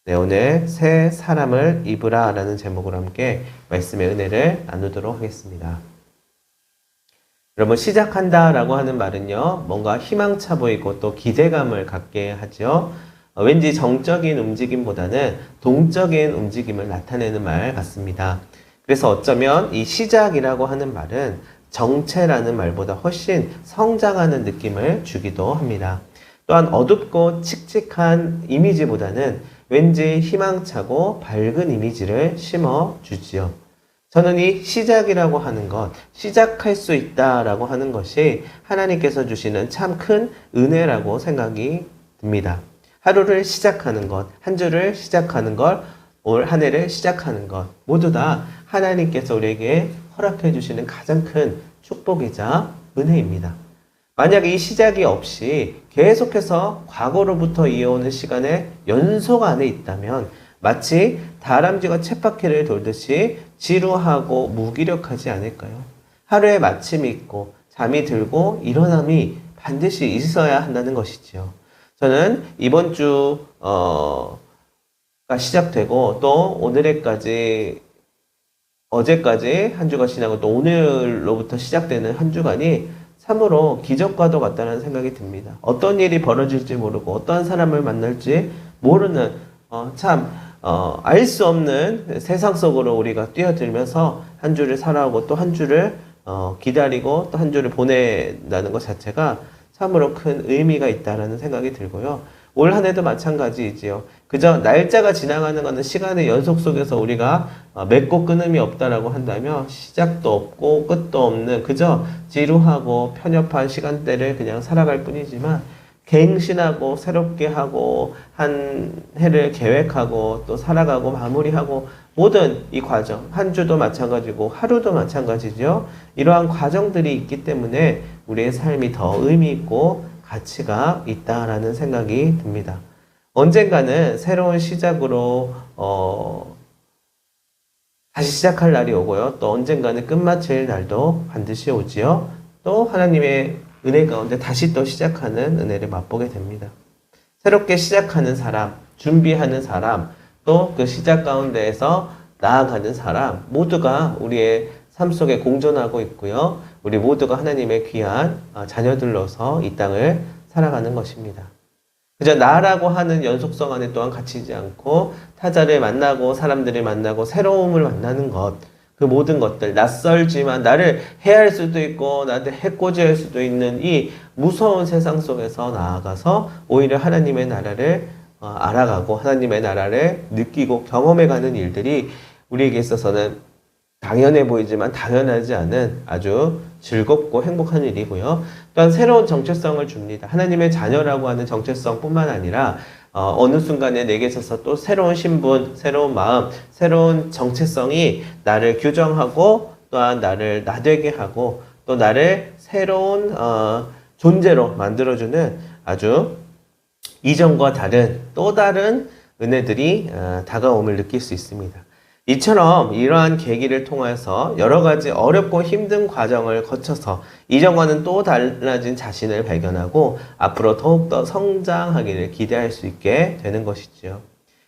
네, 오늘 새 사람을 입으라 라는 제목으로 함께 말씀의 은혜를 나누도록 하겠습니다. 여러분, 시작한다 라고 하는 말은요, 뭔가 희망차 보이고 또 기대감을 갖게 하죠. 왠지 정적인 움직임보다는 동적인 움직임을 나타내는 말 같습니다. 그래서 어쩌면 이 시작이라고 하는 말은 정체라는 말보다 훨씬 성장하는 느낌을 주기도 합니다. 또한 어둡고 칙칙한 이미지보다는 왠지 희망차고 밝은 이미지를 심어주지요. 저는 이 시작이라고 하는 것, 시작할 수 있다라고 하는 것이 하나님께서 주시는 참 큰 은혜라고 생각이 듭니다. 하루를 시작하는 것, 한 주를 시작하는 것, 올 한 해를 시작하는 것, 모두 다 하나님께서 우리에게 허락해 주시는 가장 큰 축복이자 은혜입니다. 만약 이 시작이 없이 계속해서 과거로부터 이어오는 시간의 연속 안에 있다면 마치 다람쥐가 쳇바퀴를 돌듯이 지루하고 무기력하지 않을까요? 하루에 마침이 있고 잠이 들고 일어남이 반드시 있어야 한다는 것이지요. 저는 이번 주가 시작되고 또 오늘에까지 어제까지 한 주가 지나고 또 오늘로부터 시작되는 한 주간이 참으로 기적과도 같다는 생각이 듭니다. 어떤 일이 벌어질지 모르고 어떠한 사람을 만날지 모르는 알 수 없는 세상 속으로 우리가 뛰어들면서 한 주를 살아오고 또 한 주를 기다리고 또 한 주를 보낸다는 것 자체가 참으로 큰 의미가 있다는 생각이 들고요. 올 한 해도 마찬가지이지요. 그저 날짜가 지나가는 것은 시간의 연속 속에서 우리가 맺고 끊음이 없다라고 한다면 시작도 없고 끝도 없는 그저 지루하고 편협한 시간대를 그냥 살아갈 뿐이지만 갱신하고 새롭게 하고 한 해를 계획하고 또 살아가고 마무리하고 모든 이 과정, 한 주도 마찬가지고 하루도 마찬가지죠. 이러한 과정들이 있기 때문에 우리의 삶이 더 의미 있고 가치가 있다라는 생각이 듭니다. 언젠가는 새로운 시작으로 다시 시작할 날이 오고요. 또 언젠가는 끝마칠 날도 반드시 오지요. 또 하나님의 은혜 가운데 다시 또 시작하는 은혜를 맛보게 됩니다. 새롭게 시작하는 사람, 준비하는 사람, 또 그 시작 가운데에서 나아가는 사람 모두가 우리의 삶 속에 공존하고 있고요. 우리 모두가 하나님의 귀한 자녀들로서 이 땅을 살아가는 것입니다. 그저 나라고 하는 연속성 안에 또한 갇히지 않고 타자를 만나고 사람들을 만나고 새로움을 만나는 것, 그 모든 것들, 낯설지만 나를 해할 수도 있고 나한테 해코지할 수도 있는 이 무서운 세상 속에서 나아가서 오히려 하나님의 나라를 알아가고 하나님의 나라를 느끼고 경험해가는 일들이 우리에게 있어서는 당연해 보이지만 당연하지 않은 아주 즐겁고 행복한 일이고요. 또한 새로운 정체성을 줍니다. 하나님의 자녀라고 하는 정체성뿐만 아니라 어느 순간에 내게 있어서 또 새로운 신분, 새로운 마음, 새로운 정체성이 나를 규정하고 또한 나를 나되게 하고 또 나를 새로운 존재로 만들어주는 아주 이전과 다른 또 다른 은혜들이 다가옴을 느낄 수 있습니다. 이처럼 이러한 계기를 통해서 여러 가지 어렵고 힘든 과정을 거쳐서 이전과는 또 달라진 자신을 발견하고 앞으로 더욱더 성장하기를 기대할 수 있게 되는 것이지요.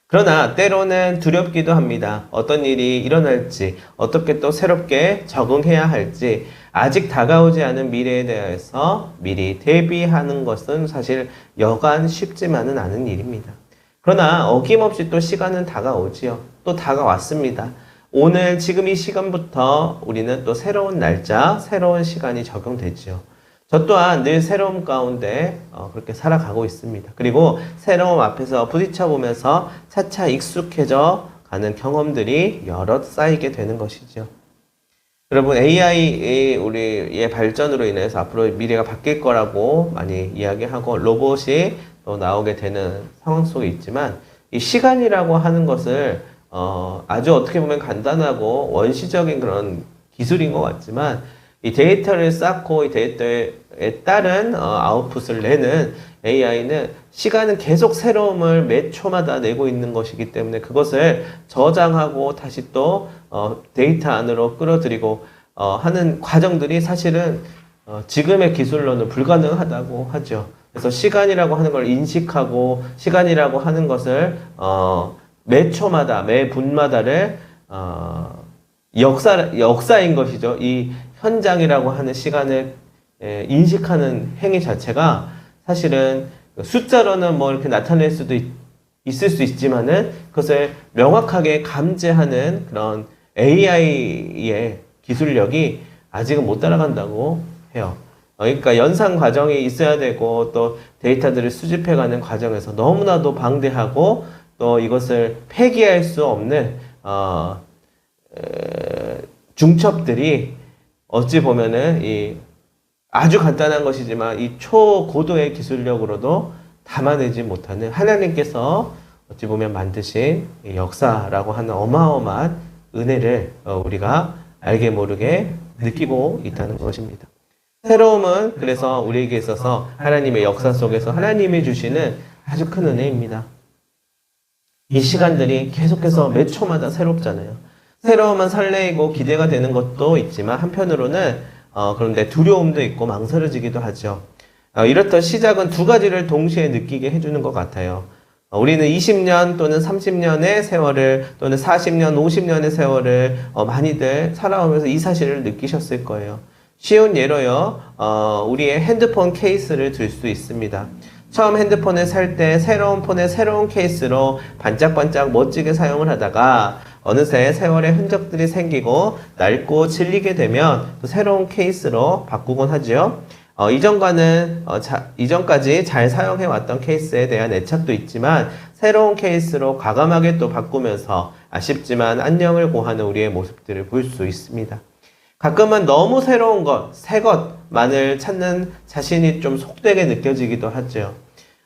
그러나 때로는 두렵기도 합니다. 어떤 일이 일어날지, 어떻게 또 새롭게 적응해야 할지, 아직 다가오지 않은 미래에 대해서 미리 대비하는 것은 사실 여간 쉽지만은 않은 일입니다. 그러나 어김없이 또 시간은 다가오지요. 또 다가왔습니다. 오늘 지금 이 시간부터 우리는 또 새로운 날짜, 새로운 시간이 적용되지요. 저 또한 늘 새로움 가운데 그렇게 살아가고 있습니다. 그리고 새로움 앞에서 부딪혀 보면서 차차 익숙해져 가는 경험들이 여럿 쌓이게 되는 것이죠. 여러분, AI 우리의 발전으로 인해서 앞으로 미래가 바뀔 거라고 많이 이야기하고 로봇이 또 나오게 되는 상황 속에 있지만 이 시간이라고 하는 것을 아주 어떻게 보면 간단하고 원시적인 그런 기술인 것 같지만 이 데이터를 쌓고 이 데이터에 따른 아웃풋을 내는 AI는 시간은 계속 새로움을 매 초마다 내고 있는 것이기 때문에 그것을 저장하고 다시 또 데이터 안으로 끌어들이고 하는 과정들이 사실은 지금의 기술로는 불가능하다고 하죠. 그래서 시간이라고 하는 걸 인식하고 시간이라고 하는 것을 매 초마다, 매 분마다를 역사인 것이죠. 이 현장이라고 하는 시간을 인식하는 행위 자체가 사실은 숫자로는 뭐 이렇게 나타낼 수도 있을 수 있지만은 그것을 명확하게 감지하는 그런 AI의 기술력이 아직은 못 따라간다고 해요. 그러니까 연산 과정이 있어야 되고 또 데이터들을 수집해가는 과정에서 너무나도 방대하고 또 이것을 폐기할 수 없는 중첩들이 어찌 보면은 이 아주 간단한 것이지만 이 초고도의 기술력으로도 담아내지 못하는 하나님께서 어찌 보면 만드신 역사라고 하는 어마어마한 은혜를 우리가 알게 모르게 느끼고 있다는 것입니다. 새로움은 그래서 우리에게 있어서 하나님의 역사 속에서 하나님이 주시는 아주 큰 은혜입니다. 이 시간들이 계속해서 몇 초마다 새롭잖아요. 새로움은 설레이고 기대가 되는 것도 있지만 한편으로는 그런데 두려움도 있고 망설여지기도 하죠. 이렇듯 시작은 두 가지를 동시에 느끼게 해주는 것 같아요. 우리는 20년 또는 30년의 세월을 또는 40년, 50년의 세월을 많이들 살아오면서 이 사실을 느끼셨을 거예요. 쉬운 예로요, 우리의 핸드폰 케이스를 들 수 있습니다. 처음 핸드폰을 살 때 새로운 폰의 새로운 케이스로 반짝반짝 멋지게 사용을 하다가 어느새 세월의 흔적들이 생기고 낡고 질리게 되면 또 새로운 케이스로 바꾸곤 하죠. 이전까지 잘 사용해왔던 케이스에 대한 애착도 있지만 새로운 케이스로 과감하게 또 바꾸면서 아쉽지만 안녕을 고하는 우리의 모습들을 볼 수 있습니다. 가끔은 너무 새로운 것, 새 것만을 찾는 자신이 좀 속되게 느껴지기도 하죠.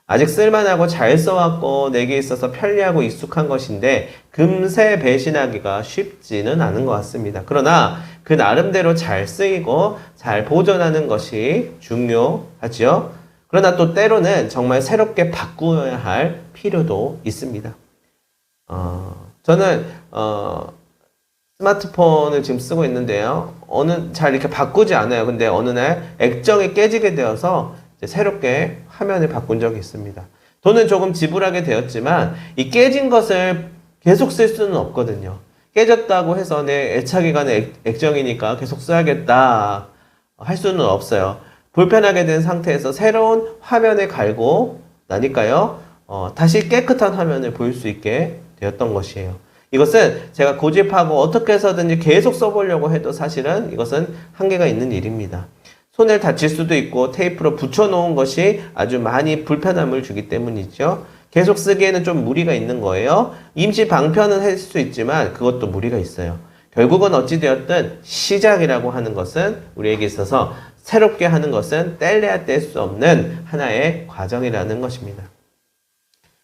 아직 쓸만하고 잘 써왔고 내게 있어서 편리하고 익숙한 것인데 금세 배신하기가 쉽지는 않은 것 같습니다. 그러나 그 나름대로 잘 쓰이고 잘 보존하는 것이 중요하죠. 그러나 또 때로는 정말 새롭게 바꾸어야 할 필요도 있습니다. 저는 스마트폰을 지금 쓰고 있는데요. 잘 이렇게 바꾸지 않아요. 근데 어느 날 액정이 깨지게 되어서 이제 새롭게 화면을 바꾼 적이 있습니다. 돈은 조금 지불하게 되었지만 이 깨진 것을 계속 쓸 수는 없거든요. 깨졌다고 해서 내 애착이 가는 액정이니까 계속 써야겠다 할 수는 없어요. 불편하게 된 상태에서 새로운 화면에 갈고 나니까요. 다시 깨끗한 화면을 볼 수 있게 되었던 것이에요. 이것은 제가 고집하고 어떻게 해서든지 계속 써보려고 해도 사실은 이것은 한계가 있는 일입니다. 손을 다칠 수도 있고 테이프로 붙여놓은 것이 아주 많이 불편함을 주기 때문이죠. 계속 쓰기에는 좀 무리가 있는 거예요. 임시 방편은 할 수 있지만 그것도 무리가 있어요. 결국은 어찌되었든 시작이라고 하는 것은 우리에게 있어서 새롭게 하는 것은 뗄래야 뗄 수 없는 하나의 과정이라는 것입니다.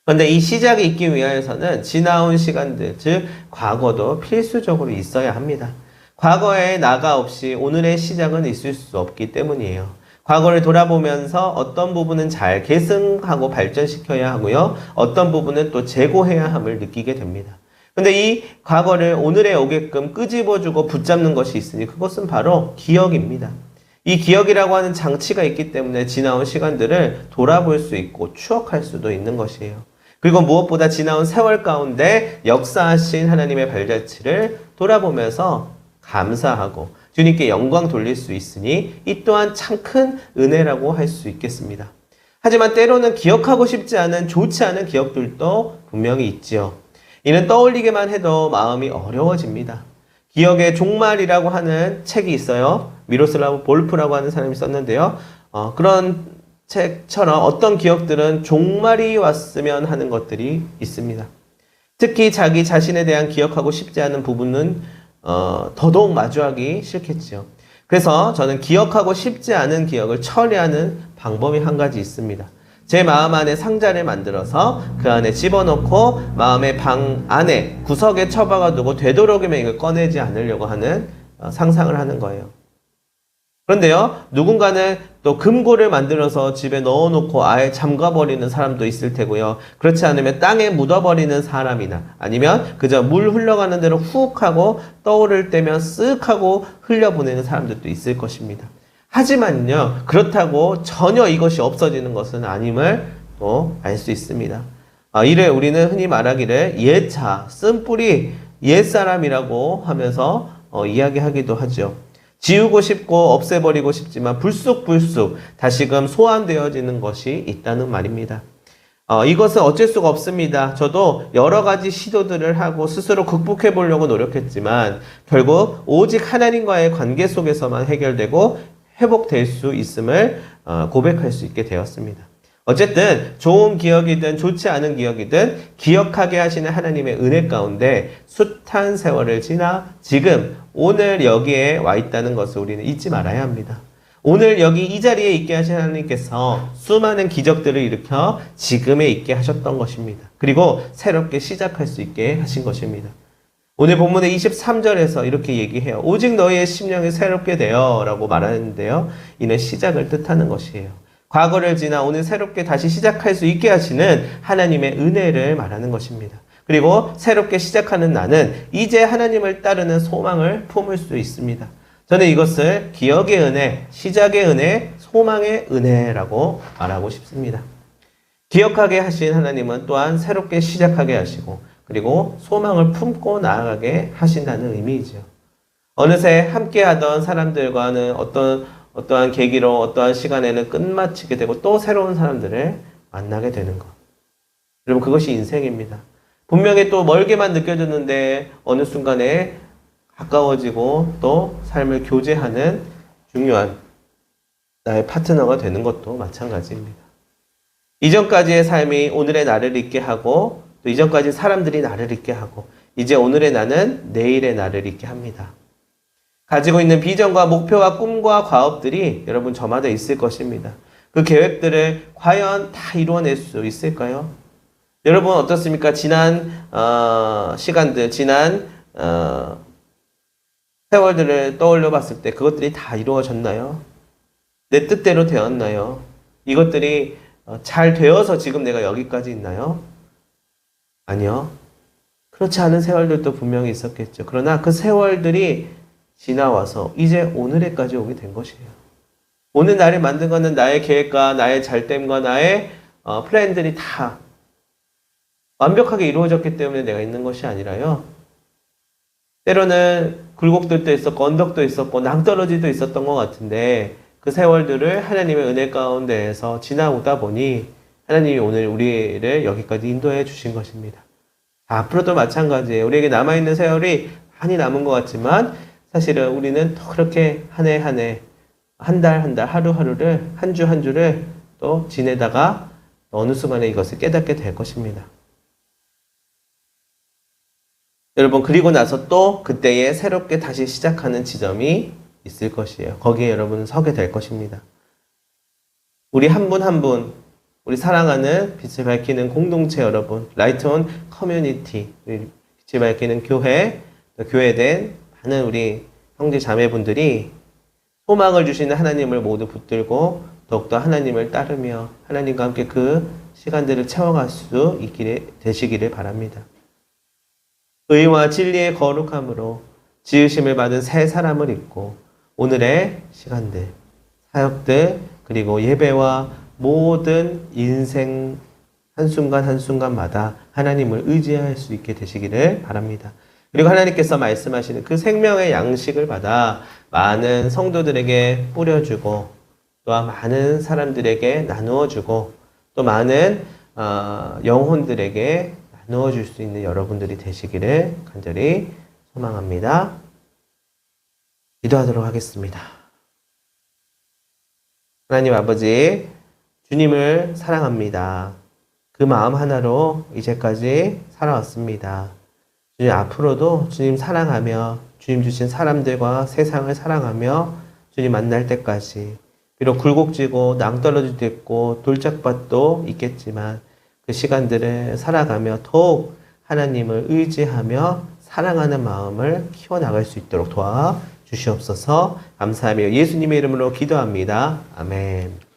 그런데 이 시작이 있기 위하여서는 지나온 시간들, 즉 과거도 필수적으로 있어야 합니다. 과거에 나가 없이 오늘의 시작은 있을 수 없기 때문이에요. 과거를 돌아보면서 어떤 부분은 잘 계승하고 발전시켜야 하고요. 어떤 부분은 또 재고해야 함을 느끼게 됩니다. 근데 이 과거를 오늘에 오게끔 끄집어주고 붙잡는 것이 있으니 그것은 바로 기억입니다. 이 기억이라고 하는 장치가 있기 때문에 지나온 시간들을 돌아볼 수 있고 추억할 수도 있는 것이에요. 그리고 무엇보다 지나온 세월 가운데 역사하신 하나님의 발자취를 돌아보면서 감사하고 주님께 영광 돌릴 수 있으니 이 또한 참 큰 은혜라고 할 수 있겠습니다. 하지만 때로는 기억하고 싶지 않은 좋지 않은 기억들도 분명히 있지요. 이는 떠올리기만 해도 마음이 어려워집니다. 기억의 종말이라고 하는 책이 있어요. 미로슬라브 볼프라고 하는 사람이 썼는데요. 그런 책처럼 어떤 기억들은 종말이 왔으면 하는 것들이 있습니다. 특히 자기 자신에 대한 기억하고 싶지 않은 부분은 더더욱 마주하기 싫겠지요. 그래서 저는 기억하고 싶지 않은 기억을 처리하는 방법이 한 가지 있습니다. 제 마음 안에 상자를 만들어서 그 안에 집어넣고 마음의 방 안에 구석에 처박아 두고 되도록이면 이걸 꺼내지 않으려고 하는 상상을 하는 거예요. 그런데요, 누군가는 또 금고를 만들어서 집에 넣어놓고 아예 잠가버리는 사람도 있을 테고요. 그렇지 않으면 땅에 묻어버리는 사람이나 아니면 그저 물 흘러가는 대로 훅 하고 떠오를 때면 쓱 하고 흘려보내는 사람들도 있을 것입니다. 하지만요, 그렇다고 전혀 이것이 없어지는 것은 아님을 또 알 수 있습니다. 이를 우리는 흔히 말하기를 옛차, 쓴뿌리, 옛사람이라고 하면서 이야기하기도 하죠. 지우고 싶고 없애버리고 싶지만 불쑥불쑥 다시금 소환되어지는 것이 있다는 말입니다. 이것은 어쩔 수가 없습니다. 저도 여러 가지 시도들을 하고 스스로 극복해 보려고 노력했지만 결국 오직 하나님과의 관계 속에서만 해결되고 회복될 수 있음을 고백할 수 있게 되었습니다. 어쨌든 좋은 기억이든 좋지 않은 기억이든 기억하게 하시는 하나님의 은혜 가운데 숱한 세월을 지나 지금 오늘 여기에 와 있다는 것을 우리는 잊지 말아야 합니다. 오늘 여기 이 자리에 있게 하신 하나님께서 수많은 기적들을 일으켜 지금에 있게 하셨던 것입니다. 그리고 새롭게 시작할 수 있게 하신 것입니다. 오늘 본문의 23절에서 이렇게 얘기해요. 오직 너희의 심령이 새롭게 되어 라고 말하는데요. 이는 시작을 뜻하는 것이에요. 과거를 지나 오늘 새롭게 다시 시작할 수 있게 하시는 하나님의 은혜를 말하는 것입니다. 그리고 새롭게 시작하는 나는 이제 하나님을 따르는 소망을 품을 수 있습니다. 저는 이것을 기억의 은혜, 시작의 은혜, 소망의 은혜라고 말하고 싶습니다. 기억하게 하신 하나님은 또한 새롭게 시작하게 하시고 그리고 소망을 품고 나아가게 하신다는 의미이죠. 어느새 함께하던 사람들과는 어떠한 계기로 어떠한 시간에는 끝마치게 되고 또 새로운 사람들을 만나게 되는 것. 여러분 그것이 인생입니다. 분명히 또 멀게만 느껴졌는데 어느 순간에 가까워지고 또 삶을 교제하는 중요한 나의 파트너가 되는 것도 마찬가지입니다. 이전까지의 삶이 오늘의 나를 있게 하고 또 이전까지 사람들이 나를 있게 하고 이제 오늘의 나는 내일의 나를 있게 합니다. 가지고 있는 비전과 목표와 꿈과 과업들이 여러분 저마다 있을 것입니다. 그 계획들을 과연 다 이루어낼 수 있을까요? 여러분 어떻습니까? 지난 시간들, 지난 세월들을 떠올려 봤을 때 그것들이 다 이루어졌나요? 내 뜻대로 되었나요? 이것들이 잘 되어서 지금 내가 여기까지 있나요? 아니요. 그렇지 않은 세월들도 분명히 있었겠죠. 그러나 그 세월들이 지나와서 이제 오늘에까지 오게 된 것이에요. 오늘 나를 만든 것은 나의 계획과 나의 잘됨과 나의 플랜들이 다 완벽하게 이루어졌기 때문에 내가 있는 것이 아니라요. 때로는 굴곡들도 있었고 언덕도 있었고 낭떠러지도 있었던 것 같은데 그 세월들을 하나님의 은혜 가운데에서 지나오다 보니 하나님이 오늘 우리를 여기까지 인도해 주신 것입니다. 앞으로도 마찬가지예요. 우리에게 남아있는 세월이 많이 남은 것 같지만 사실은 우리는 또 그렇게 한 해 한 해, 한 달 한 달, 하루 하루를, 한 주 한 주를 또 지내다가 어느 순간에 이것을 깨닫게 될 것입니다. 여러분 그리고 나서 또 그때에 새롭게 다시 시작하는 지점이 있을 것이에요. 거기에 여러분은 서게 될 것입니다. 우리 한 분 한 분, 우리 사랑하는 빛을 밝히는 공동체 여러분, 라이트온 커뮤니티, 빛을 밝히는 교회, 또 교회된 많은 우리 형제 자매분들이 소망을 주시는 하나님을 모두 붙들고 더욱더 하나님을 따르며 하나님과 함께 그 시간들을 채워갈 수 있기를 되시기를 바랍니다. 의와 진리의 거룩함으로 지으심을 받은 새 사람을 입고 오늘의 시간들, 사역들, 그리고 예배와 모든 인생 한순간 한순간마다 하나님을 의지할 수 있게 되시기를 바랍니다. 그리고 하나님께서 말씀하시는 그 생명의 양식을 받아 많은 성도들에게 뿌려주고 또한 많은 사람들에게 나누어주고 또 많은 영혼들에게 나누어줄 수 있는 여러분들이 되시기를 간절히 소망합니다. 기도하도록 하겠습니다. 하나님 아버지, 주님을 사랑합니다. 그 마음 하나로 이제까지 살아왔습니다. 주님 앞으로도 주님 사랑하며 주님 주신 사람들과 세상을 사랑하며 주님 만날 때까지 비록 굴곡지고 낭떠러질 때도 있고 돌짝밭도 있겠지만 그 시간들을 살아가며 더욱 하나님을 의지하며 사랑하는 마음을 키워나갈 수 있도록 도와주시옵소서. 감사하며 예수님의 이름으로 기도합니다. 아멘.